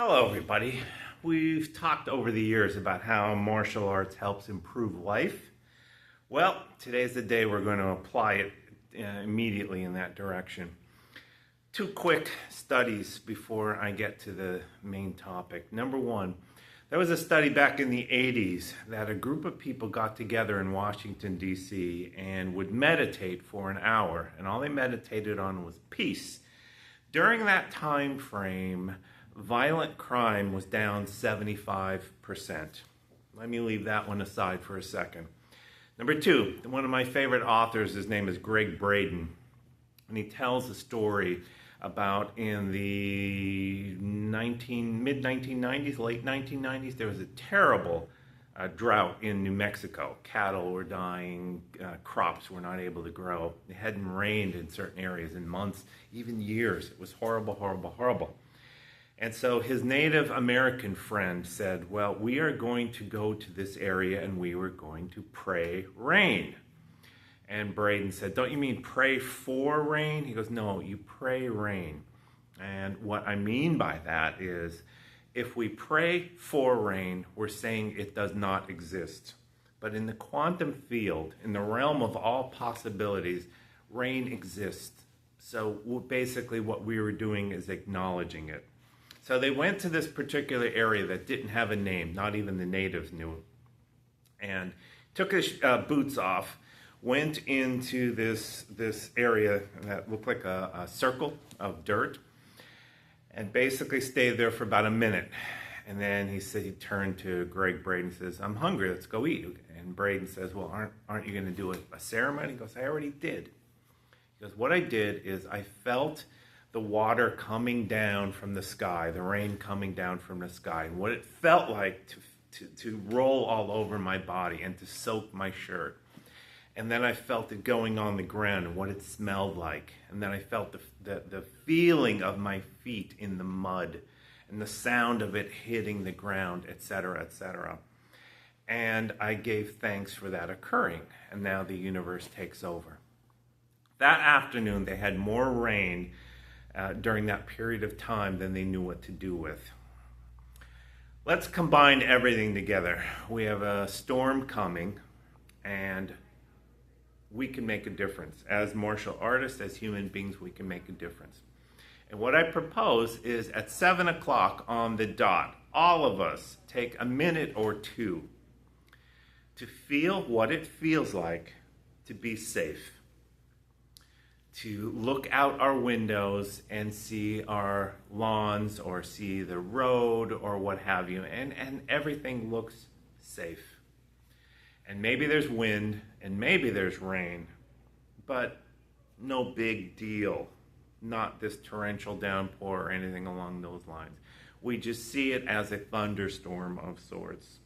Hello, everybody. We've talked over the years about how martial arts helps improve life. Well, today's the day we're going to apply it immediately in that direction. Two quick studies before I get to the main topic. Number one, there was a study back in the 80s that a group of people got together in Washington, D.C. and would meditate for an hour, and all they meditated on was peace. During that time frame, violent crime was down 75%. Let me leave that one aside for a second. Number two, one of my favorite authors, his name is Greg Braden, and he tells a story about in the mid-1990s, late 1990s, there was a terrible drought in New Mexico. Cattle were dying, crops were not able to grow. It hadn't rained in certain areas in months, even years. It was horrible, horrible, horrible. And so his Native American friend said, well, we are going to go to this area and we were going to pray rain. And Braden said, don't you mean pray for rain? He goes, no, you pray rain. And what I mean by that is, if we pray for rain, we're saying it does not exist. But in the quantum field, in the realm of all possibilities, rain exists. So basically what we were doing is acknowledging it. So they went to this particular area that didn't have a name, not even the natives knew it, and took his boots off, went into this area that looked like a circle of dirt, and basically stayed there for about a minute. And then he said, he turned to Greg Braden and says, I'm hungry, let's go eat. And Braden says, well, aren't you going to do a ceremony? He goes, I already did. He goes, what I did is I felt the water coming down from the sky, the rain coming down from the sky, and what it felt like to roll all over my body and to soak my shirt. And then I felt it going on the ground and what it smelled like. And then I felt the feeling of my feet in the mud and the sound of it hitting the ground, etc., etc. And I gave thanks for that occurring. And now the universe takes over. That afternoon, they had more rain during that period of time than they knew what to do with. Let's combine everything together. We have a storm coming, and we can make a difference. As martial artists, as human beings, we can make a difference. And what I propose is at 7 o'clock on the dot, all of us take a minute or two to feel what it feels like to be safe, to look out our windows and see our lawns or see the road or what have you, and everything looks safe. And maybe there's wind and maybe there's rain, but no big deal. Not this torrential downpour or anything along those lines. We just see it as a thunderstorm of sorts.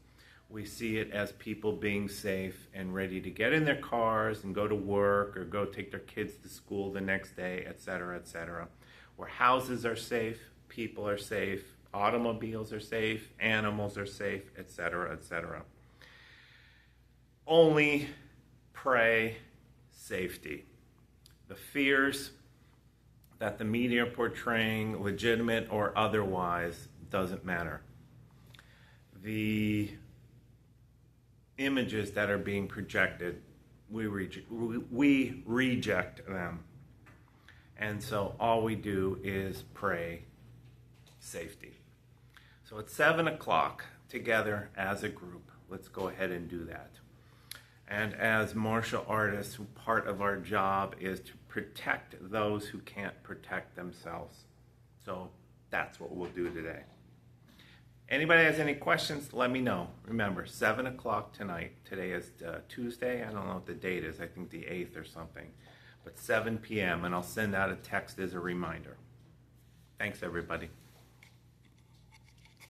We see it as people being safe and ready to get in their cars and go to work or go take their kids to school the next day, etc., etc. Where houses are safe, people are safe, automobiles are safe, animals are safe, etc., etc. Only pray safety. The fears that the media are portraying, legitimate or otherwise, doesn't matter. The images that are being projected, we reject them. And so all we do is pray safety. So at 7 o'clock, together as a group, let's go ahead and do that. And as martial artists, part of our job is to protect those who can't protect themselves. So that's what we'll do today. Anybody has any questions, let me know. Remember, 7 o'clock tonight. Today is Tuesday. I don't know what the date is. I think the 8th or something. But 7 p.m. and I'll send out a text as a reminder. Thanks, everybody.